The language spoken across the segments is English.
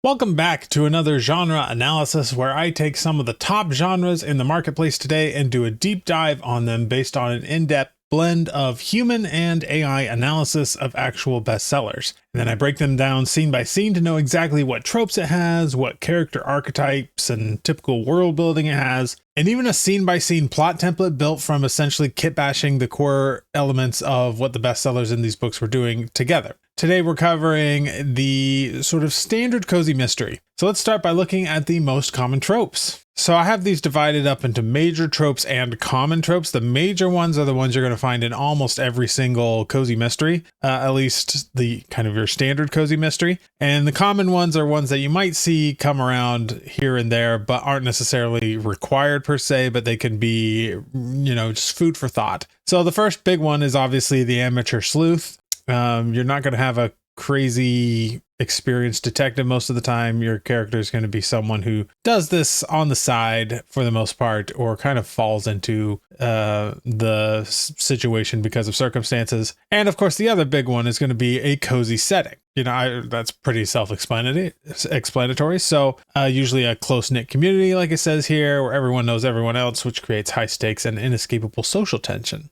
Welcome back to another genre analysis where I take some of the top genres in the marketplace today and do a deep dive on them based on an in-depth blend of human and AI analysis of actual bestsellers. And then I break them down scene by scene to know exactly what tropes it has, what character archetypes and typical world building it has, and even a scene by scene plot template built from essentially kit bashing the core elements of what the bestsellers in these books were doing together. Today we're covering the sort of standard cozy mystery. So let's start by looking at the most common tropes. So I have these divided up into major tropes and common tropes. The major ones are the ones you're going to find in almost every single cozy mystery, at least the kind of your standard cozy mystery. And the common ones are ones that you might see come around here and there, but aren't necessarily required per se, but they can be, just food for thought. So the first big one is obviously the amateur sleuth. You're not going to have a crazy experienced detective most of the time. Your character is going to be someone who does this on the side for the most part, or kind of falls into the situation because of circumstances. And of course, the other big one is going to be a cozy setting. That's pretty self-explanatory. So usually a close-knit community, like it says here, where everyone knows everyone else, which creates high stakes and inescapable social tension.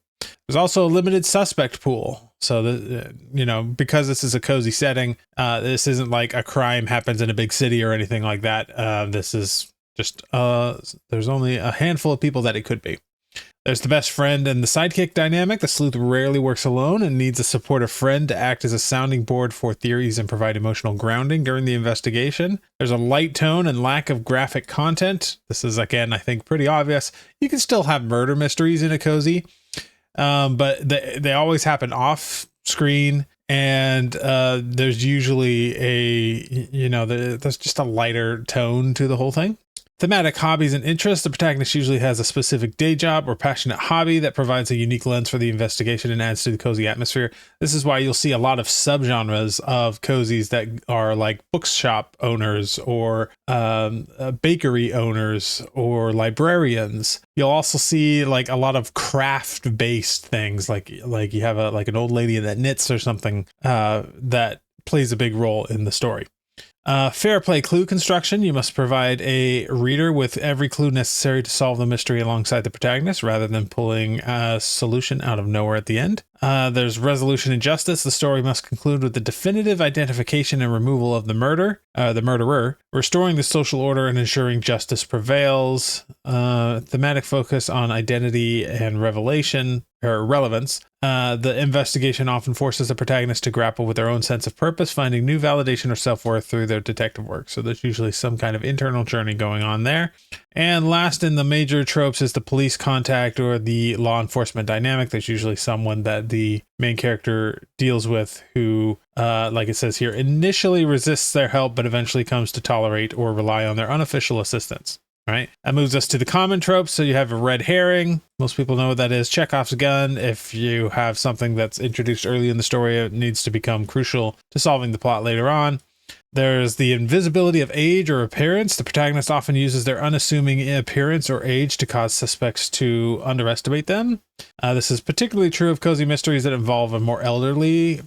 There's also a limited suspect pool. So, because this is a cozy setting, this isn't like a crime happens in a big city or anything like that. This is just, there's only a handful of people that it could be. There's the best friend and the sidekick dynamic. The sleuth rarely works alone and needs a supportive friend to act as a sounding board for theories and provide emotional grounding during the investigation. There's a light tone and lack of graphic content. This is, again, I think pretty obvious. You can still have murder mysteries in a cozy, but they always happen off screen, and there's usually there's just a lighter tone to the whole thing. Thematic hobbies and interests. The protagonist usually has a specific day job or passionate hobby that provides a unique lens for the investigation and adds to the cozy atmosphere. This is why you'll see a lot of subgenres of cozies that are like bookshop owners or bakery owners or librarians. You'll also see like a lot of craft based things, like you have an old lady that knits or something that plays a big role in the story. Fair play clue construction. You must provide a reader with every clue necessary to solve the mystery alongside the protagonist, rather than pulling a solution out of nowhere at the end. There's resolution and justice. The story must conclude with the definitive identification and removal of the murderer, restoring the social order and ensuring justice prevails. Thematic focus on identity and revelation or relevance. The investigation often forces the protagonist to grapple with their own sense of purpose, finding new validation or self-worth through their detective work. So there's usually some kind of internal journey going on there. And last in the major tropes is the police contact or the law enforcement dynamic. There's usually someone that the main character deals with who, like it says here, initially resists their help, but eventually comes to tolerate or rely on their unofficial assistance. Right. That moves us to the common tropes. So you have a red herring. Most people know what that is. Chekhov's gun. If you have something that's introduced early in the story, it needs to become crucial to solving the plot later on. There's the invisibility of age or appearance. The protagonist often uses their unassuming appearance or age to cause suspects to underestimate them. This is particularly true of cozy mysteries that involve a more elderly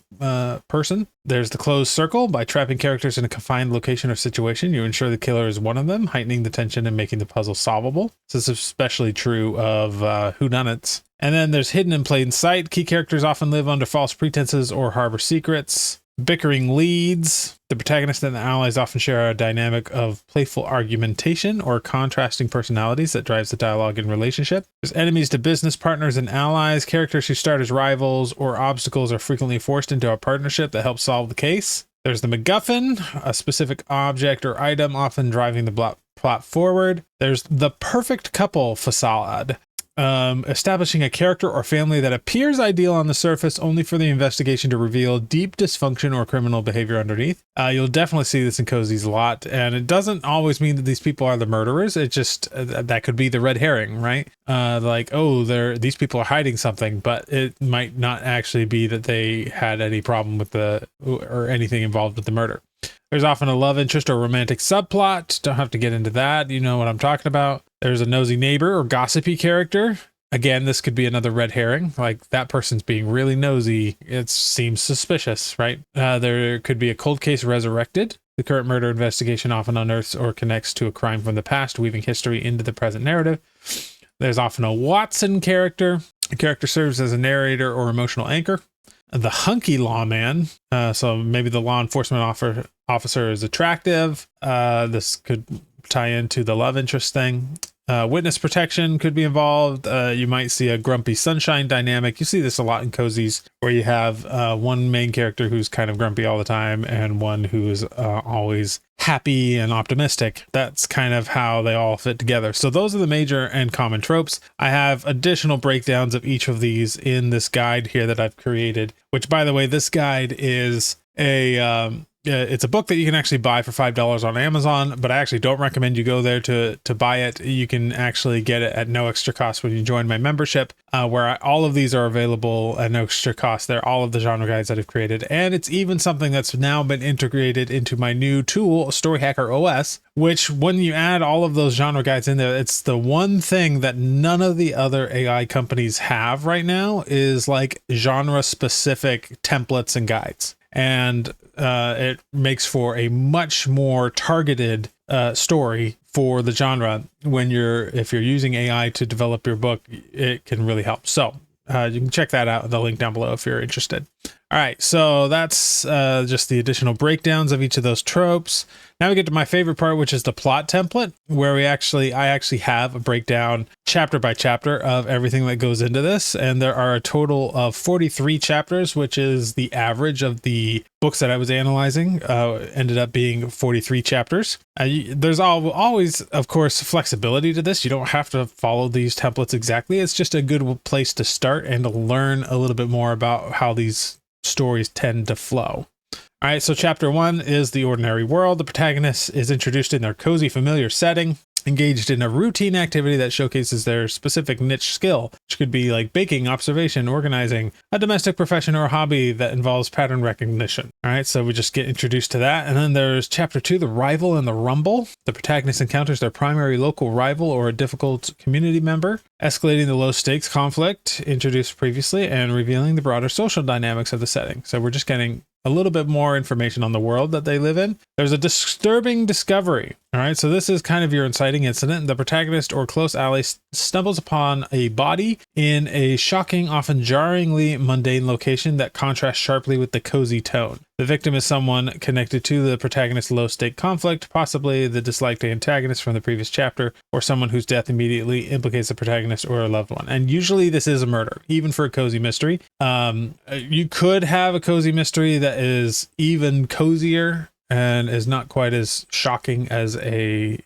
person. There's the closed circle. By trapping characters in a confined location or situation, you ensure the killer is one of them, heightening the tension and making the puzzle solvable. This is especially true of whodunits. And then there's hidden in plain sight. Key characters often live under false pretenses or harbor secrets. Bickering leads. The protagonist and the allies often share a dynamic of playful argumentation or contrasting personalities that drives the dialogue and relationship. There's enemies to business partners and allies. Characters who start as rivals or obstacles are frequently forced into a partnership that helps solve the case. There's the MacGuffin, a specific object or item often driving the plot forward. There's the perfect couple facade. Establishing a character or family that appears ideal on the surface, only for the investigation to reveal deep dysfunction or criminal behavior underneath. You'll definitely see this in cozies a lot, and it doesn't always mean that these people are the murderers. It just that could be the red herring, right? These people are hiding something, but it might not actually be that they had any problem with or anything involved with the murder. There's often a love interest or romantic subplot. Don't have to get into that. You know what I'm talking about. There's a nosy neighbor or gossipy character. Again, this could be another red herring. Like, that person's being really nosy. It seems suspicious, right? There could be a cold case resurrected. The current murder investigation often unearths or connects to a crime from the past, weaving history into the present narrative. There's often a Watson character. The character serves as a narrator or emotional anchor. The hunky lawman, so maybe the law enforcement officer is attractive. This could tie into the love interest thing. Witness protection could be involved. You might see a grumpy sunshine dynamic. You see this a lot in cozies where you have one main character who's kind of grumpy all the time and one who's always happy and optimistic. That's kind of how they all fit together. So those are the major and common tropes. I have additional breakdowns of each of these in this guide here that I've created, which, by the way, this guide is it's a book that you can actually buy for $5 on Amazon, but I actually don't recommend you go there to buy it. You can actually get it at no extra cost when you join my membership, where all of these are available at no extra cost. They're all of the genre guides that I've created, and it's even something that's now been integrated into my new tool, Story Hacker OS, which when you add all of those genre guides in there, it's the one thing that none of the other AI companies have right now is like genre specific templates and guides. And it makes for a much more targeted story for the genre. If you're using AI to develop your book, it can really help. So you can check that out in the link down below if you're interested. All right, so that's just the additional breakdowns of each of those tropes. Now we get to my favorite part, which is the plot template, where I actually have a breakdown chapter by chapter of everything that goes into this. And there are a total of 43 chapters, which is the average of the books that I was analyzing, ended up being 43 chapters. There's always, of course, flexibility to this. You don't have to follow these templates exactly. It's just a good place to start and to learn a little bit more about how these stories tend to flow. All right, so chapter 1 is the ordinary world. The protagonist is introduced in their cozy, familiar setting, engaged in a routine activity that showcases their specific niche skill, which could be like baking, observation, organizing, a domestic profession, or a hobby that involves pattern recognition. All right, so we just get introduced to that. And then there's chapter 2, the rival and the rumble. The protagonist encounters their primary local rival or a difficult community member, escalating the low stakes conflict introduced previously and revealing the broader social dynamics of the setting. So we're just getting a little bit more information on the world that they live in. There's a disturbing discovery. All right, so this is kind of your inciting incident. The protagonist or close ally stumbles upon a body in a shocking, often jarringly mundane location that contrasts sharply with the cozy tone. The victim is someone connected to the protagonist's low-stake conflict, possibly the disliked antagonist from the previous chapter, or someone whose death immediately implicates the protagonist or a loved one. And usually this is a murder, even for a cozy mystery. You could have a cozy mystery that is even cozier and is not quite as shocking as a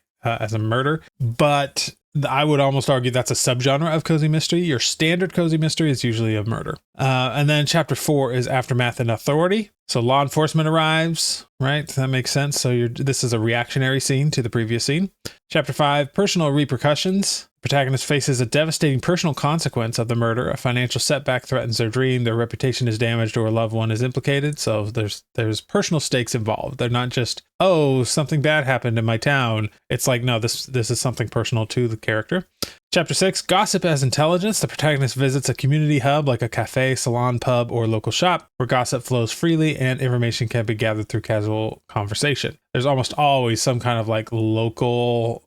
murder, but I would almost argue that's a subgenre of cozy mystery. Your standard cozy mystery is usually a murder. And then chapter 4 is aftermath and authority. So law enforcement arrives, right? That makes sense. So this is a reactionary scene to the previous scene. Chapter 5, personal repercussions. Protagonist faces a devastating personal consequence of the murder. A financial setback threatens their dream. Their reputation is damaged or a loved one is implicated. So there's personal stakes involved. They're not just, oh, something bad happened in my town. It's like, no, this is something personal to the character. Chapter 6, gossip as intelligence. The protagonist visits a community hub like a cafe, salon, pub, or local shop where gossip flows freely and information can be gathered through casual conversation. There's almost always some kind of like local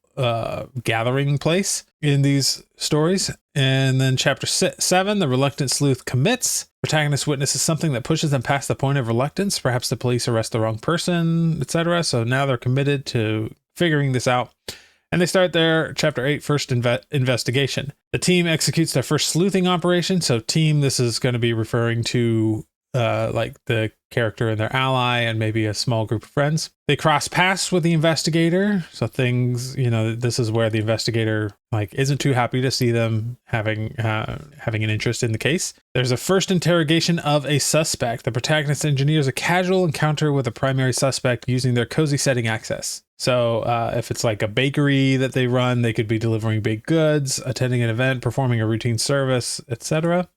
gathering place in these stories. And then chapter 7, the reluctant sleuth commits. Protagonist witnesses something that pushes them past the point of reluctance. Perhaps the police arrest the wrong person, etc. So now they're committed to figuring this out. And they start their chapter 8 first investigation. The team executes their first sleuthing operation. So team, this is going to be referring to like the character and their ally and maybe a small group of friends. They cross paths with the investigator. So things, this is where the investigator like isn't too happy to see them having an interest in the case. There's a first interrogation of a suspect. The protagonist engineers a casual encounter with a primary suspect using their cozy setting access. So if it's like a bakery that they run, they could be delivering baked goods, attending an event, performing a routine service, etc.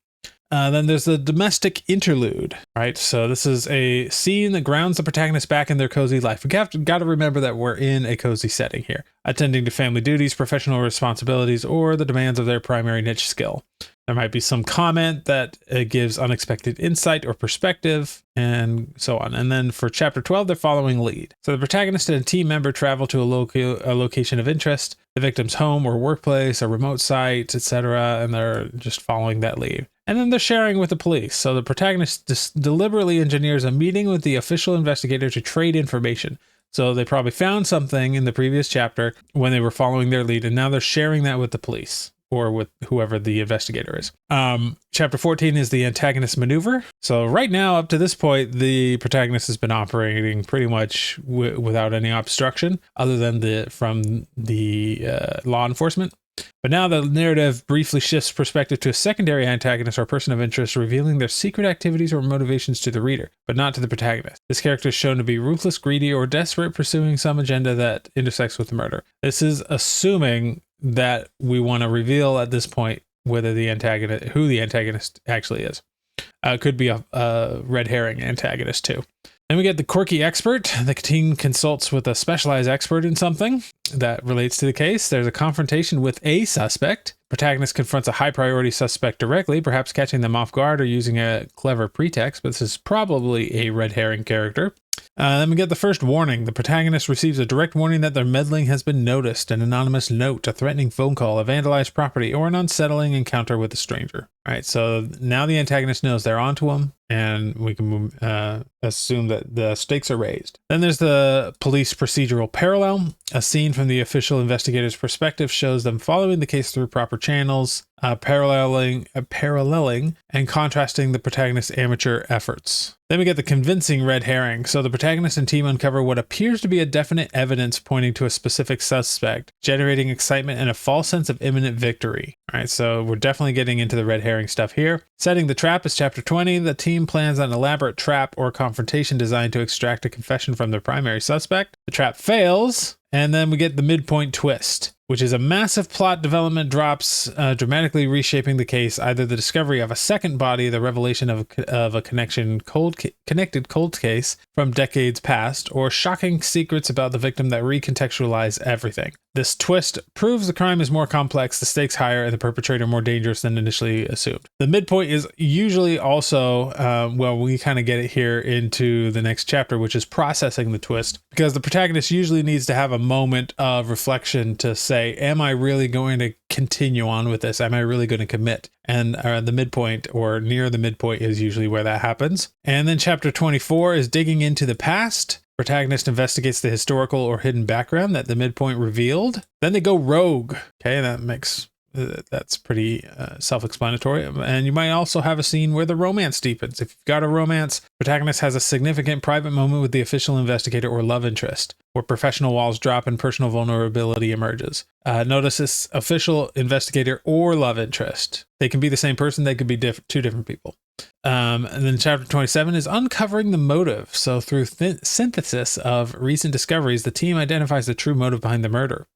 Then there's the domestic interlude, right? So this is a scene that grounds the protagonist back in their cozy life. We got to remember that we're in a cozy setting here, attending to family duties, professional responsibilities, or the demands of their primary niche skill. There might be some comment that gives unexpected insight or perspective, and so on. And then for chapter 12, they're following lead. So the protagonist and a team member travel to a location of interest, the victim's home or workplace, a remote site, etc., and they're just following that lead. And then they're sharing with the police. So the protagonist deliberately engineers a meeting with the official investigator to trade information. So they probably found something in the previous chapter when they were following their lead, and now they're sharing that with the police or with whoever the investigator is. Chapter 14 is the antagonist maneuver. So right now, up to this point, the protagonist has been operating pretty much without any obstruction other than from the law enforcement. But now the narrative briefly shifts perspective to a secondary antagonist or person of interest, revealing their secret activities or motivations to the reader, but not to the protagonist. This character is shown to be ruthless, greedy, or desperate, pursuing some agenda that intersects with murder. This is assuming that we want to reveal at this point who the antagonist actually is. Could be a red herring antagonist too. Then we get the quirky expert. The team consults with a specialized expert in something that relates to the case. There's a confrontation with a suspect. Protagonist confronts a high priority suspect directly, perhaps catching them off guard or using a clever pretext, but this is probably a red herring character. Then we get the first warning. The protagonist receives a direct warning that their meddling has been noticed, an anonymous note, a threatening phone call, a vandalized property, or an unsettling encounter with a stranger. All right, so now the antagonist knows they're onto him, and we can assume that the stakes are raised. Then there's the police procedural parallel. A scene from the official investigator's perspective shows them following the case through proper channels, paralleling and contrasting the protagonist's amateur efforts. Then we get the convincing red herring. So the protagonist and team uncover what appears to be a definite evidence pointing to a specific suspect, generating excitement and a false sense of imminent victory. All right, so we're definitely getting into the red herring stuff here. Setting the trap is chapter 20. The team plans an elaborate trap or confrontation designed to extract a confession from their primary suspect. The trap fails, and then we get the midpoint twist, which is a massive plot development drops, dramatically reshaping the case, either the discovery of a second body, the revelation of a connected cold case from decades past, or shocking secrets about the victim that recontextualize everything. This twist proves the crime is more complex, the stakes higher, and the perpetrator more dangerous than initially assumed. The midpoint is usually also, we kind of get it here into the next chapter, which is processing the twist, because the protagonist usually needs to have a moment of reflection to say, am I really going to continue on with this? Am I really going to commit? And the midpoint or near the midpoint is usually where that happens. And then chapter 24 is digging into the past. Protagonist investigates the historical or hidden background that the midpoint revealed. Then they go rogue. Okay, that's pretty self-explanatory. And you might also have a scene where the romance deepens. If you've got a romance, protagonist has a significant private moment with the official investigator or love interest, where professional walls drop and personal vulnerability emerges. Notice this official investigator or love interest. They can be the same person. They could be two different people. And then chapter 27 is uncovering the motive. So through synthesis of recent discoveries, the team identifies the true motive behind the murder.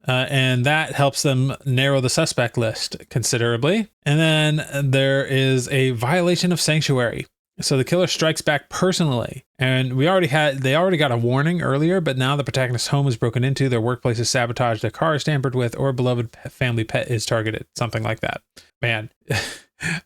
And that helps them narrow the suspect list considerably. And then there is a violation of sanctuary. So the killer strikes back personally. And they already got a warning earlier, but now the protagonist's home is broken into, their workplace is sabotaged, their car is tampered with, or a beloved family pet is targeted. Something like that. Man,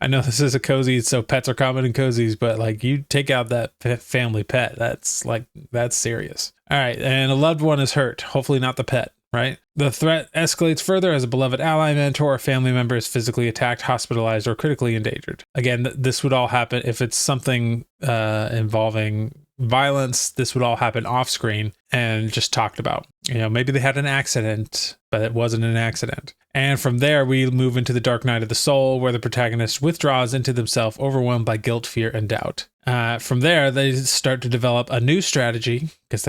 I know this is a cozy, so pets are common in cozies, but like you take out that family pet, that's serious. All right. And a loved one is hurt. Hopefully not the pet. Right? The threat escalates further as a beloved ally, mentor, or family member is physically attacked, hospitalized, or critically endangered. Again, this would all happen if it's something involving violence. This would all happen off screen and just talked about. Maybe they had an accident, but it wasn't an accident. And from there, we move into the dark night of the soul, where the protagonist withdraws into themselves, overwhelmed by guilt, fear, and doubt. From there, they start to develop a new strategy because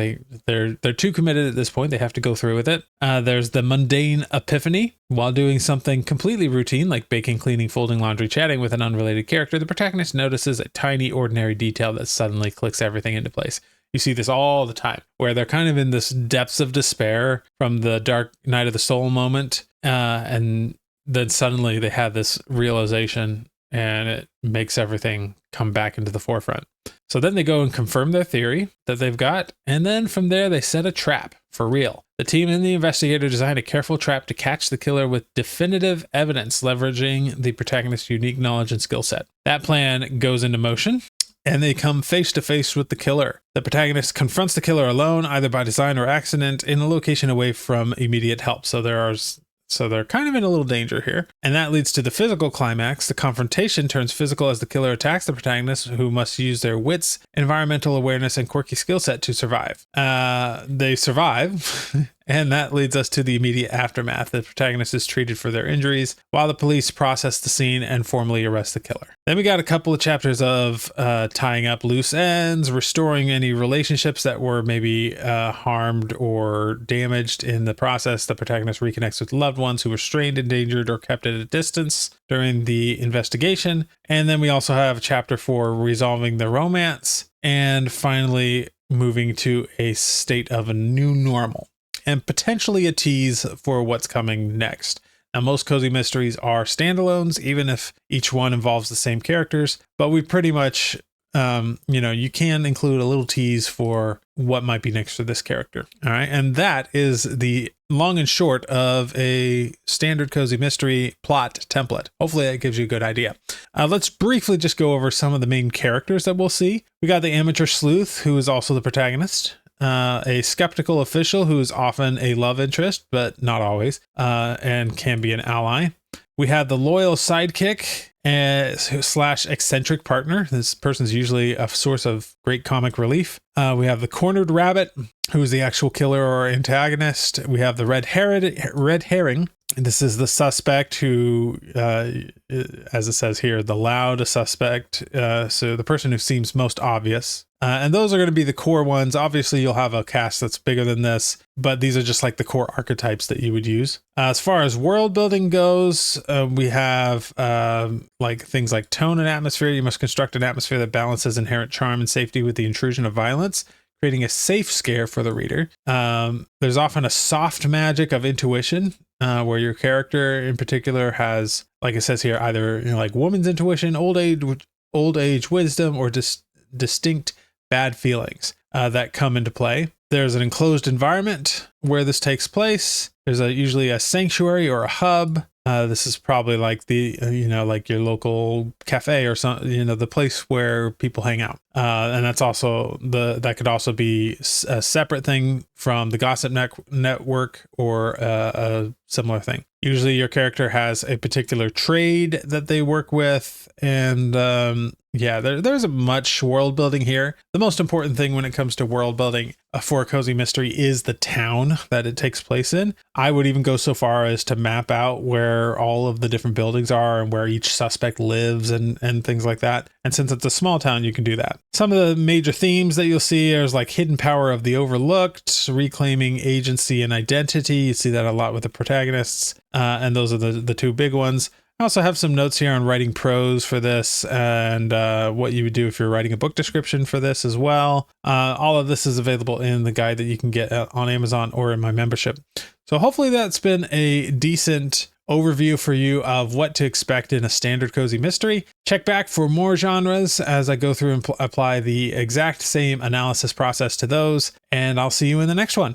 they're too committed at this point. They have to go through with it. There's the mundane epiphany. While doing something completely routine, like baking, cleaning, folding laundry, chatting with an unrelated character, the protagonist notices a tiny, ordinary detail that suddenly clicks everything into place. You see this all the time, where they're kind of in this depths of despair from the dark night of the soul moment, and then suddenly they have this realization and it makes everything come back into the forefront. So then they go and confirm their theory that they've got, and then from there they set a trap for real. The team and the investigator designed a careful trap to catch the killer with definitive evidence, leveraging the protagonist's unique knowledge and skill set. That plan goes into motion, and they come face to face with the killer. The protagonist confronts the killer alone, either by design or accident, in a location away from immediate help. So they're kind of in a little danger here. And that leads to the physical climax. The confrontation turns physical as the killer attacks the protagonist, who must use their wits, environmental awareness, and quirky skill set to survive. They survive. And that leads us to the immediate aftermath. The protagonist is treated for their injuries while the police process the scene and formally arrest the killer. Then we got a couple of chapters of tying up loose ends, restoring any relationships that were maybe harmed or damaged in the process. The protagonist reconnects with loved ones who were strained, endangered, or kept at a distance during the investigation. And then we also have chapter 4, resolving the romance, and finally moving to a state of a new normal, and potentially a tease for what's coming next. Now, most cozy mysteries are standalones, even if each one involves the same characters, but we pretty much, you can include a little tease for what might be next for this character. All right. And that is the long and short of a standard cozy mystery plot template. Hopefully that gives you a good idea. Let's briefly just go over some of the main characters that we'll see. We got the amateur sleuth, who is also the protagonist. A skeptical official who is often a love interest, but not always, and can be an ally. We have the loyal sidekick / eccentric partner. This person's usually a source of great comic relief. We have the cornered rabbit, who is the actual killer or antagonist. We have the red herring. This is the suspect who, as it says here, the loud suspect. So the person who seems most obvious. And those are going to be the core ones. Obviously, you'll have a cast that's bigger than this, but these are just like the core archetypes that you would use. As far as world building goes, we have like things like tone and atmosphere. You must construct an atmosphere that balances inherent charm and safety with the intrusion of violence, creating a safe scare for the reader. There's often a soft magic of intuition, where your character in particular has, like it says here, either like woman's intuition, old age wisdom, or distinct bad feelings that come into play. There's an enclosed environment where this takes place. There's usually a sanctuary or a hub. This is probably like the, like your local cafe or something, the place where people hang out. And that's also that could also be a separate thing from the gossip network or a similar thing. Usually your character has a particular trade that they work with. And there's a much world building here. The most important thing when it comes to world building for a cozy mystery is the town that it takes place in. I would even go so far as to map out where all of the different buildings are and where each suspect lives and things like that. And since it's a small town, you can do that. Some of the major themes that you'll see is like hidden power of the overlooked, reclaiming agency and identity. You see that a lot with the protagonists. And those are the two big ones. I also have some notes here on writing prose for this and what you would do if you're writing a book description for this as well. All of this is available in the guide that you can get on Amazon or in my membership. So hopefully that's been a decent overview for you of what to expect in a standard cozy mystery. Check back for more genres as I go through and apply the exact same analysis process to those, and I'll see you in the next one.